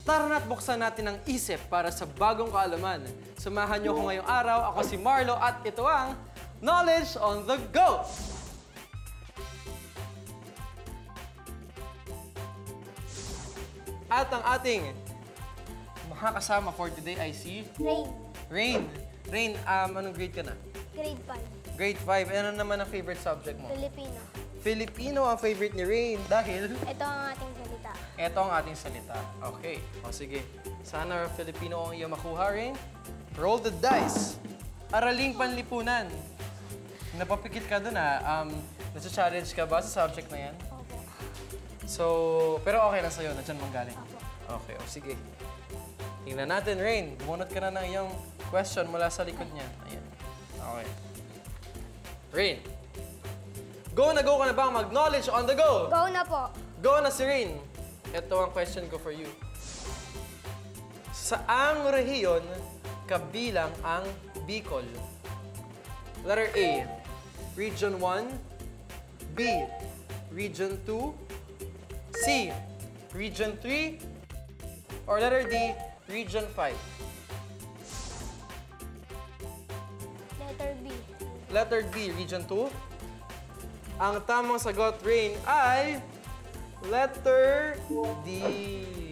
Tara na't buksan natin ang isip para sa bagong kaalaman. Samahan niyo ko ngayong araw. Ako si Marlo at ito ang Knowledge on the Go! At ang ating makakasama for today ay si Reign. Reign, anong grade ka na? Grade 5. Grade 5. Ano naman ang favorite subject mo? Filipino. Filipino ang favorite ni Reign dahil... Ito ang ating salita. Ito ang ating salita. Okay. O sige. Sana Filipino ang iyong makuha, Reign. Roll the dice. Araling Panlipunan. Napapikit ka dun nasa-challenge ka ba sa subject na yan? Opo. So, pero okay lang sa'yo. Nandiyan mong galing. Opo. Okay, o sige. Tingnan natin, Reign. Bumunot ka na ng iyong question mula sa likod niya. Ayan. Okay. Reign. Go na ka na bang mag-knowledge on the go? Go na po. Go na si Reign. Ito ang question ko for you. Saang rehiyon kabilang ang Bicol? Letter A, Region 1. B, Region 2. C, Region 3. Or letter D, Region 5. Letter B. Letter B, Region 2. Ang tamang sagot, Reign, ay letter D.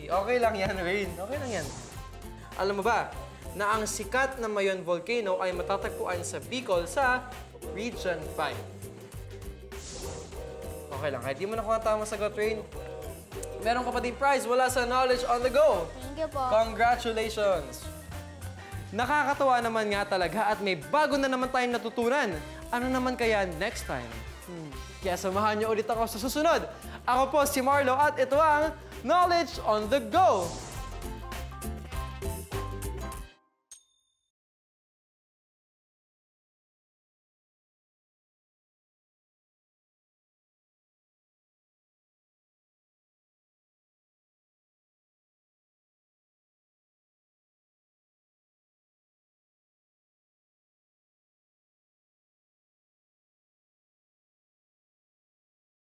Okay lang yan, Reign. Okay lang yan. Alam mo ba na ang sikat na Mayon Volcano ay matatagpuan sa Bicol sa Region 5? Okay lang. Kahit di mo nakuha ang tamang sagot, Reign, meron ka pa din prize wala sa Knowledge on the Go. Thank you po. Congratulations! Nakakatawa naman nga talaga at may bago na naman tayong natutunan. Ano naman kaya next time? Kaya samahan niyo ulit ako sa susunod. Ako po si Marlo at ito ang Knowledge on the Go!